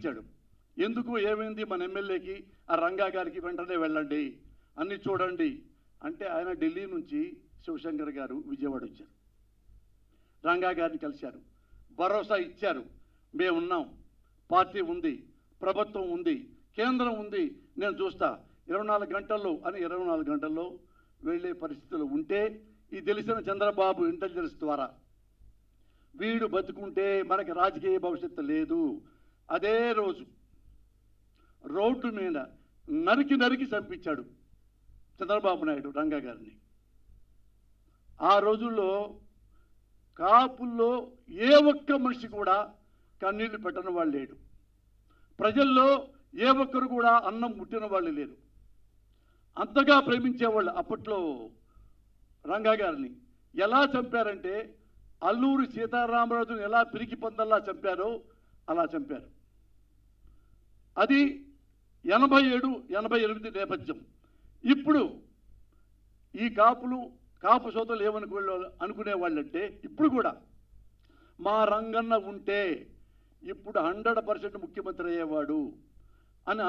ఇచ్చాడు. ఎందుకు ఏమైంది మన ఎమ్మెల్యేకి ఆ రంగా గారికి వెంటనే వెళ్ళండి అన్ని చూడండి అంటే ఆయన ఢిల్లీ నుంచి శివశంకర్ గారు విజయవాడ వచ్చారు. రంగా గారిని కలిశారు, భరోసా ఇచ్చారు. మేమున్నాం, పార్టీ ఉంది, ప్రభుత్వం ఉంది, కేంద్రం ఉంది, నేను చూస్తా 24 గంటల్లో అని 24 గంటల్లో వెళ్ళే పరిస్థితులు ఉంటే ఇది తెలిసిన చంద్రబాబు ఇంటెలిజెన్స్ ద్వారా వీడు బతుకుంటే మనకి రాజకీయ భవిష్యత్తు లేదు. అదే రోజు రోడ్డు మీద నరికి చంపించాడు చంద్రబాబు నాయుడు రంగా గారిని. ఆ రోజుల్లో కాపుల్లో ఏ ఒక్క మనిషి కూడా కన్నీళ్లు పెట్టని వాళ్ళు లేడు. ప్రజల్లో ఏ ఒక్కరు కూడా అన్నం ముట్టిన వాళ్ళు లేరు. అంతగా ప్రేమించేవాళ్ళు అప్పట్లో రంగా గారిని. ఎలా చంపారంటే అల్లూరి సీతారామరాజును ఎలా పిరికి పందల్లా చంపారో అలా చంపారు. అది 87-88 నేపథ్యం. ఇప్పుడు ఈ కాపు సోదరులు అనుకునే వాళ్ళంటే ఇప్పుడు కూడా మా రంగన్న ఉంటే ఇప్పుడు 100% ముఖ్యమంత్రి అయ్యేవాడు అని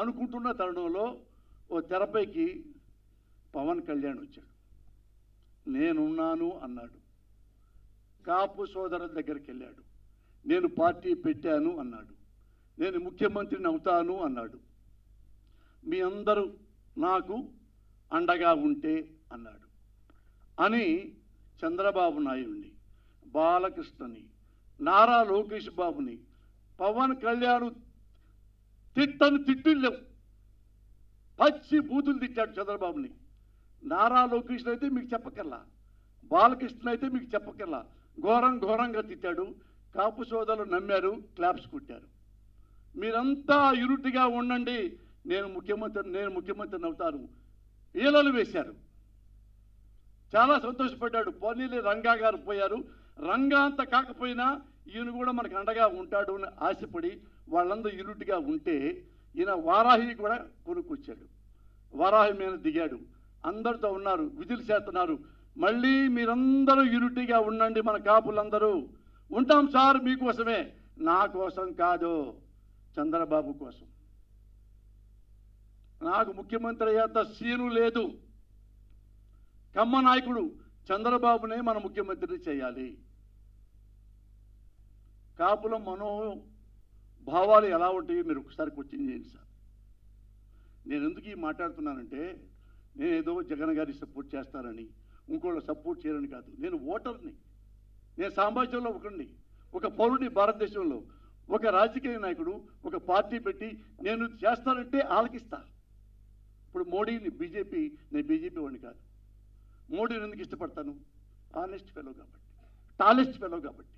అనుకుంటున్న తరుణంలో ఓ తెరపైకి పవన్ కళ్యాణ్ వచ్చాడు. నేనున్నాను అన్నాడు. కాపు సోదరుల దగ్గరికి వెళ్ళాడు. నేను పార్టీ పెట్టాను అన్నాడు. నేను ముఖ్యమంత్రిని అవుతాను అన్నాడు. మీ అందరూ నాకు అండగా ఉంటే అన్నాడు అని చంద్రబాబు నాయుడిని, బాలకృష్ణని, నారా లోకేష్ బాబుని, పవన్ కళ్యాణ్ తిట్టులు లేవు, పచ్చి బూతులు తిట్టాడు చంద్రబాబుని. నారా లోకేష్ అయితే మీకు చెప్పకల్లా, బాలకృష్ణ అయితే మీకు చెప్పకల్లా ఘోరంగా తిట్టాడు. కాపు సోదరులు నమ్మారు, క్లాప్స్ కొట్టారు. మీరంతా యూనిట్గా ఉండండి, నేను ముఖ్యమంత్రిని అవుతాను ఈలలు వేశారు. చాలా సంతోషపడ్డాడు. పోనీలే రంగా గారు పోయారు, రంగా అంత కాకపోయినా ఈయన కూడా మనకు అండగా ఉంటాడు అని ఆశపడి వాళ్ళందరూ యూనిట్గా ఉంటే ఈయన వారాహి కూడా కొనుక్కొచ్చాడు. వారాహి మీద దిగాడు. అందరితో ఉన్నారు, విధులు చేస్తున్నారు. మళ్ళీ మీరందరూ యూనిటీగా ఉండండి, మన కాపులందరూ ఉంటాం సార్ మీకోసమే, నా కోసం కాదు, చంద్రబాబు కోసం. నాకు ముఖ్యమంత్రి అయ్యేంత సీను లేదు. కమ్మ నాయకుడు చంద్రబాబునే మన ముఖ్యమంత్రిని చేయాలి. కాపుల మనోభావాలు ఎలా ఉంటాయో మీరు ఒకసారి క్వశ్చన్ చేయండి సార్. నేను ఎందుకు ఈ మాట్లాడుతున్నానంటే నేను ఏదో జగన్ గారి సపోర్ట్ చేస్తానని ఇంకోళ్ళు సపోర్ట్ చేయరని కాదు. నేను ఓటర్ని, నేను సామాజికంలో ఒకరిని, ఒక పౌరుని. భారతదేశంలో ఒక రాజకీయ నాయకుడు ఒక పార్టీ పెట్టి నేను చేస్తానంటే ఆలకిస్తా. ఇప్పుడు మోడీని నేను బీజేపీ వాడిని కాదు. మోడీని ఎందుకు ఇష్టపడతాను? టాలెస్ట్ ఫెలో కాబట్టి.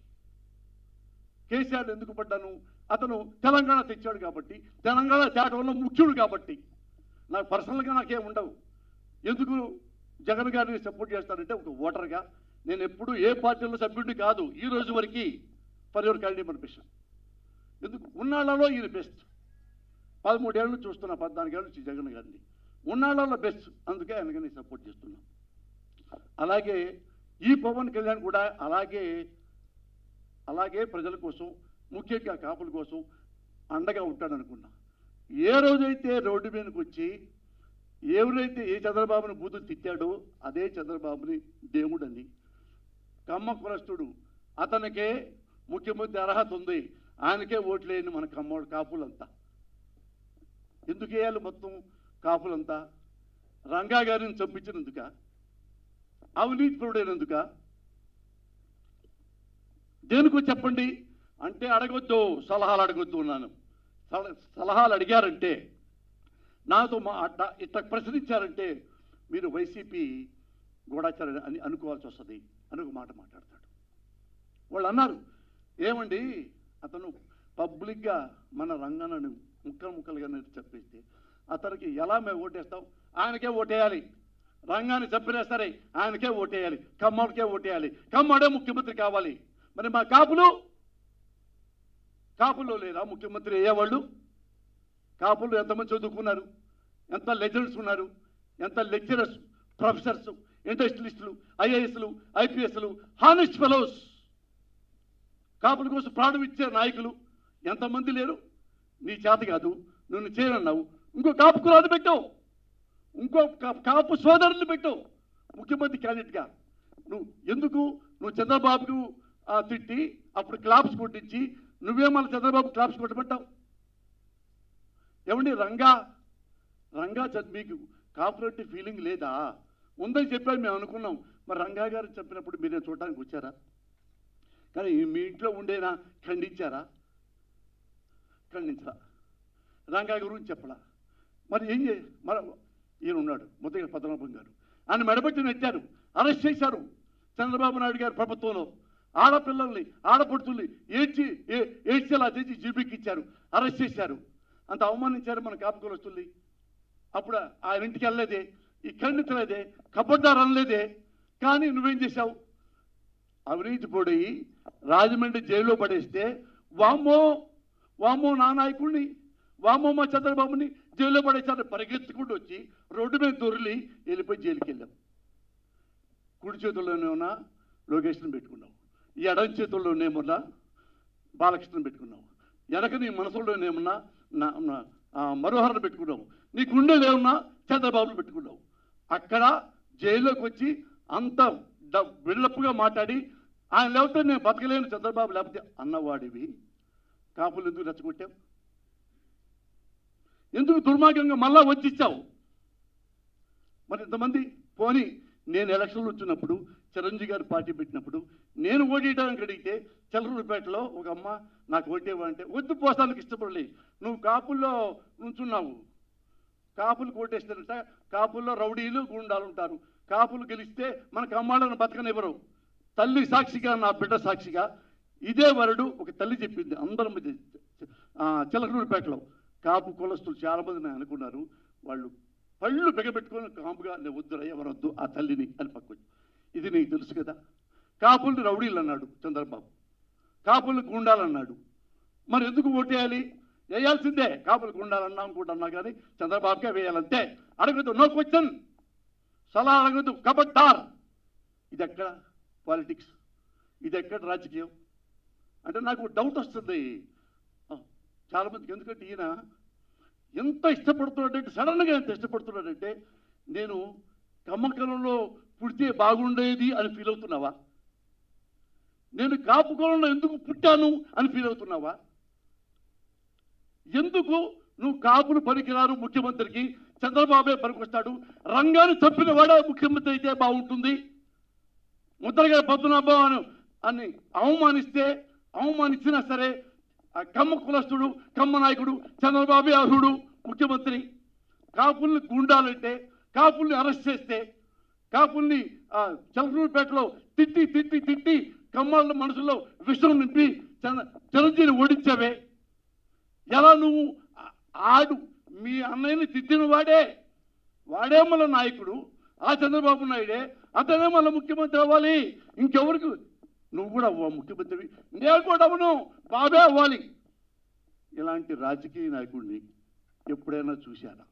కేసీఆర్ ఎందుకు పడ్డాను? అతను తెలంగాణ తెచ్చాడు కాబట్టి, తెలంగాణ తేటంలో ముఖ్యుడు కాబట్టి. నాకు పర్సనల్గా నాకేం ఉండవు. ఎందుకు జగన్ గారిని సపోర్ట్ చేస్తానంటే ఒక ఓటర్గా నేను ఎప్పుడు ఏ పార్టీలో సభ్యుడిని కాదు ఈ రోజు వరకు. For your kind information. ఎందుకు ఉన్నాళ్లలో ఈయన బెస్ట్. 13 ఏళ్ళు చూస్తున్నా, 14 ఏళ్ళు నుంచి జగన్ గారిని. ఉన్నాళ్లలో బెస్ట్, అందుకే ఆయనకి సపోర్ట్ చేస్తున్నాం. అలాగే ఈ పవన్ కళ్యాణ్ కూడా అలాగే ప్రజల కోసం, ముఖ్యంగా కాపుల కోసం అండగా ఉంటాడనుకున్నా. ఏ రోజైతే రోడ్డు మీదకి వచ్చి ఎవరైతే ఏ చంద్రబాబుని బూతులు తిట్టాడో అదే చంద్రబాబుని దేవుడని, కమ్మ కులస్తుడు, అతనికే ముఖ్యమంత్రి అర్హత ఉంది, ఆయనకే ఓట్లేని మన కాపులంతా. ఎందుకు వేయాలి మొత్తం కాపులంతా? రంగా గారిని చంపించినందుక? అవినీతిపరుడైనందుక? దేనికో చెప్పండి అంటే అడగొద్దు, సలహాలు అడగొద్దు ఉన్నాను. సలహాలు అడిగారంటే, నాతో ఇట్లా ప్రశ్నించారంటే మీరు వైసీపీ గూఢాచారం అని అనుకోవాల్సి వస్తుంది అని ఒక మాట మాట్లాడతాడు. వాళ్ళు అన్నారు, ఏమండి అతను పబ్లిక్గా మన రంగన్నను ముక్కలుగా చెప్పేస్తే అతనికి ఎలా మేము ఓటేస్తాం? ఆయనకే ఓటేయాలి. రంగాన్ని చంపినా సరే ఆయనకే ఓటేయాలి, కమ్మడికే ఓటేయాలి, కమ్మడే ముఖ్యమంత్రి కావాలి. మరి మా కాపులో లేరా ముఖ్యమంత్రి అయ్యేవాళ్ళు? కాపులు ఎంతమంది చదువుకున్నారు, ఎంత లెజెండ్స్ ఉన్నారు, ఎంత లెక్చరర్స్, ప్రొఫెసర్స్, ఇండస్ట్రియలిస్టులు, ఐఏఎస్లు, ఐపీఎస్లు, హానెస్ట్ ఫెలోస్, కాపుల కోసం ప్రాణం ఇచ్చే నాయకులు ఎంతమంది లేరు? నీ చేత కాదు, నువ్వు చేయనన్నావు, ఇంకో కాపు కులాన్ని పెట్టావు, ఇంకో కాపు సోదరుని పెట్టావు ముఖ్యమంత్రి క్యాండిడేట్గా. నువ్వు చంద్రబాబుకు తిట్టి అప్పుడు క్లాప్స్ కొట్టించి నువ్వే మళ్ళీ చంద్రబాబు క్లాప్స్ కొట్టమంటావు? ఏమండి రంగా మీకు కాపరేటివ్ ఫీలింగ్ లేదా? ఉందని చెప్పారు, మేము అనుకున్నాం. మరి రంగా గారు చెప్పినప్పుడు మీరే చూడడానికి వచ్చారా? కానీ మీ ఇంట్లో ఉండేనా ఖండించారా? ఖండించరా? రంగా గురించి చెప్పలా. మరి ఏం మరి ఈయన ఉన్నాడు ముద్దగ పద్మనాభం గారు, ఆయన మెడబెట్టి నెట్టారు, అరెస్ట్ చేశారు చంద్రబాబు నాయుడు గారి ప్రభుత్వంలో. ఆడపిల్లల్ని ఆడపడుతుల్ని ఏడ్చేలా చేసి జీబీకి ఇచ్చారు, అరెస్ట్ చేశారు. అంత అవమానించారు మన కాపు కులస్తుల్ని. అప్పుడు ఆయన ఇంటికి వెళ్ళలేదే, ఈ ఖండించలేదే, కబడ్డారు అనలేదే. కానీ నువ్వేం చేశావు? అవినీతి పొడయి రాజమండ్రి జైల్లో పడేస్తే వామో నా నాయకుడిని, వామో మా చంద్రబాబుని జైల్లో పడేసారు. పరిగెత్తుకుంటూ వచ్చి రోడ్డు మీద దొరికి వెళ్ళిపోయి జైలుకి వెళ్ళాం. కుడి చేతుల్లోనే ఉన్న లోకేష్ని పెట్టుకున్నావు, ఈ ఎడం చేతుల్లోనేమన్నా బాలకృష్ణని పెట్టుకున్నావు, వెనక నీ మనసులోనేమన్నా మనోహర్ని పెట్టుకున్నావు, నీ గుండెలు ఏమన్నా చంద్రబాబుని పెట్టుకున్నావు. అక్కడ జైల్లోకి వచ్చి అంత బిల్డప్గా మాట్లాడి ఆయన లేకపోతే నేను బతకలేను చంద్రబాబు లేకపోతే అన్నవాడివి కాపులు ఎందుకు రెచ్చగొట్టావు? ఎందుకు దుర్మార్గంగా మళ్ళా వచ్చిచ్చావు? మరి ఇంతమంది పోనీ నేను ఎలక్షన్లు వచ్చినప్పుడు చిరంజీవి గారు పార్టీ పెట్టినప్పుడు నేను ఓటేయడానికి అడిగితే చలరూరుపేటలో ఒక అమ్మ నాకు ఓటేవంటే వద్దు, పోస్తానికి ఇష్టపడలే. నువ్వు కాపుల్లో నుంచున్నావు, కాపులు ఓటేస్తారంట, కాపుల్లో రౌడీలు గుండాలు ఉంటారు, కాపులు గెలిస్తే మన కమ్మాళ్ళను బతకనివ్వరు. తల్లి సాక్షిగా, నా బిడ్డ సాక్షిగా ఇదే వరడు ఒక తల్లి చెప్పింది అందరం చిలకలూరుపేటలో. కాపు కులస్తులు చాలామంది అనుకున్నారు, వాళ్ళు పళ్ళు బిగబెట్టుకొని కాపుగా నేను వద్దురా ఎవరొద్దు ఆ తల్లిని అని పక్కకు. ఇది నీకు తెలుసు కదా. కాపుల్ని రౌడీలు అన్నాడు చంద్రబాబు, కాపుల్ని గుండాలన్నాడు. మరి ఎందుకు ఓటేయాలి? వేయాల్సిందే, కాపులకు ఉండాలన్నా అనుకుంటున్నా కానీ చంద్రబాబుకే వేయాలంతే. అడగదు, నో క్వశ్చన్, సలహా అడగదు, కబడ్డార్. ఇది ఎక్కడ పాలిటిక్స్, ఇది ఎక్కడ రాజకీయం అంటే నాకు డౌట్ వస్తుంది చాలామందికి. ఎందుకంటే ఈయన ఎంత ఇష్టపడుతున్నాడంటే, సడన్గా ఎంత ఇష్టపడుతున్నాడంటే, నేను కమ్మకలంలో పుడితే బాగుండేది అని ఫీల్ అవుతున్నావా? నేను కాపు కులంలో ఎందుకు పుట్టాను అని ఫీల్ అవుతున్నావా? ఎందుకు నువ్వు కాపులు పనికిరారు ముఖ్యమంత్రికి, చంద్రబాబే పనికొస్తాడు, రంగాన్ని చంపిన వాడే ముఖ్యమంత్రి అయితే బాగుంటుంది, ముద్రగా పద్మనాభం అని అవమానించినా సరే ఆ కమ్మ కులస్తుడు, కమ్మ నాయకుడు చంద్రబాబే అర్హుడు ముఖ్యమంత్రి. కాపుల్ని గుండాలంటే, కాపుల్ని అరెస్ట్ చేస్తే, కాపుల్ని చలకలూరుపేటలో తిట్టి కమ్మాళ్ళ మనసులో విషం నింపి చిరంజీవిని ఓడించావే. ఎలా నువ్వు మీ అన్నయ్యని తిట్టిన వాడే మళ్ళీ నాయకుడు, ఆ చంద్రబాబు నాయుడే, అతనే మళ్ళీ ముఖ్యమంత్రి అవ్వాలి. ఇంకెవరికి? నువ్వు కూడా అవ్వ ముఖ్యమంత్రి, నేను కూడా అవ్వను, బాబే అవ్వాలి. ఇలాంటి రాజకీయ నాయకుడిని ఎప్పుడైనా చూశానా?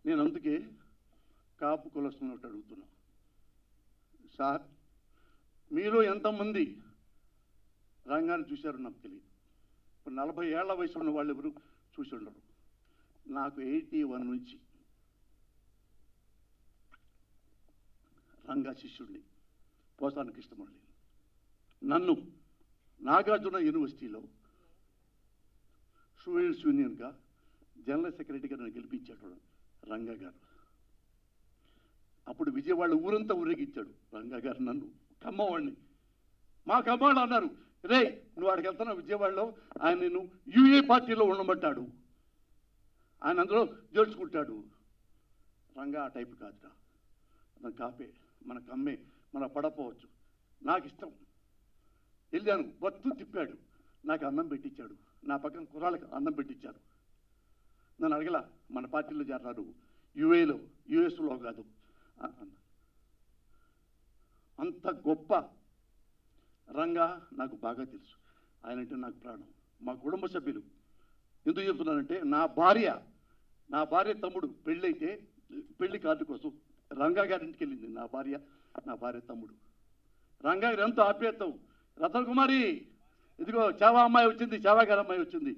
నేను అందుకే కాపు కులస్తున్నట్టు అడుగుతున్నా, సార్ మీలో ఎంతమంది రంగాన్ని చూశారో నాకు తెలియదు. ఇప్పుడు 40 ఏళ్ల వయసు ఉన్న వాళ్ళు ఎవరు చూసి ఉండరు. నాకు 81 నుంచి రంగా శిష్యుడిని, పోసాని కృష్ణమురళి. నన్ను నాగార్జున యూనివర్సిటీలో స్టూడెంట్స్ యూనియన్గా జనరల్ సెక్రటరీగా నన్ను గెలిపించాడు రంగా గారు. అప్పుడు విజయవాడ ఊరంతా ఊరేగించాడు రంగా గారు నన్ను, కమ్మవాడిని. మా కమ్మవాళ్ళు అన్నారు, రే నువ్వు అక్కడికి వెళ్తున్నావు విజయవాడలో, ఆయన నేను యూఏ పార్టీలో ఉండమంటాడు, ఆయన అందులో చేర్చుకుంటాడు. రంగా ఆ టైపు కాదురా, మన కాపే, మన కమ్మే, మన పడపోవచ్చు. నాకు ఇష్టం. వెళ్ళాను, బత్తు తిప్పాడు, నాకు అన్నం పెట్టించాడు, నా పక్కన కుర్రాళ్ళకి అన్నం పెట్టించారు. నన్ను అడగల మన పార్టీలో చేరారు, యుఎస్లో కాదు. అంత గొప్ప రంగా నాకు బాగా తెలుసు. ఆయన అంటే నాకు ప్రాణం. మా కుటుంబ సభ్యులు ఎందుకు చెప్తున్నానంటే, నా భార్య తమ్ముడు పెళ్ళైతే పెళ్లి కార్డు కోసం రంగా గారింటికి వెళ్ళింది నా భార్య తమ్ముడు. రంగా గారు ఎంతో ఆప్యాయతం, రతన్ కుమారి ఇదిగో చావా అమ్మాయి వచ్చింది, చావాగారి అమ్మాయి వచ్చింది,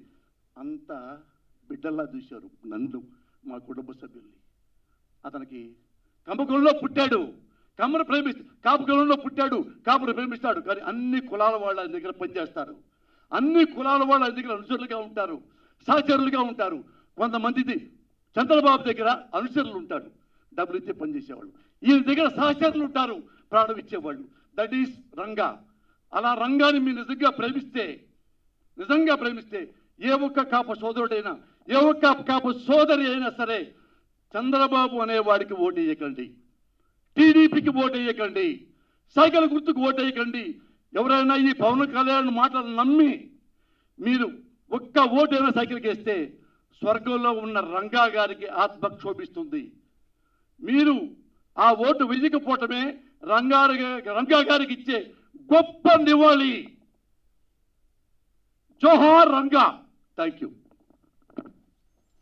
అంతా బిడ్డల్లా చూశారు నన్ను, మా కుటుంబ సభ్యుల్ని. అతనికి కమ్మకులంలో పుట్టాడు, కమ్మను కాపు కులంలో పుట్టాడు, కాపును ప్రేమిస్తాడు. కానీ అన్ని కులాల వాళ్ళు ఆయన దగ్గర పనిచేస్తారు, అన్ని కులాల వాళ్ళు ఆయన దగ్గర అనుచరులుగా ఉంటారు, సహచరులుగా ఉంటారు. కొంతమందిది చంద్రబాబు దగ్గర అనుచరులు ఉంటారు, డబ్బులు ఇచ్చే పనిచేసేవాళ్ళు. ఈయన దగ్గర సహచరులు ఉంటారు, ప్రాణం ఇచ్చేవాళ్ళు. That is Ranga. అలా రంగాన్ని మీరు నిజంగా ప్రేమిస్తే ఏ ఒక్క కాపు సోదరుడైనా, ఏ ఒక్క కాపు సోదరి అయినా సరే చంద్రబాబు అనేవాడికి ఓటు వేయకండి, టీడీపీకి ఓటు వేయకండి, సైకిల్ గుర్తుకు ఓటు వేయకండి. ఎవరైనా ఈ పవన్ కళ్యాణ్ మాటలు నమ్మి మీరు ఒక్క ఓటైనా సైకిల్కి వేస్తే స్వర్గంలో ఉన్న రంగా గారికి ఆత్మ క్షోభిస్తుంది. మీరు ఆ ఓటు వెయ్యకపోవటమే రంగా గారికి ఇచ్చే గొప్ప నివాళి. జోహార్ రంగా. Thank you.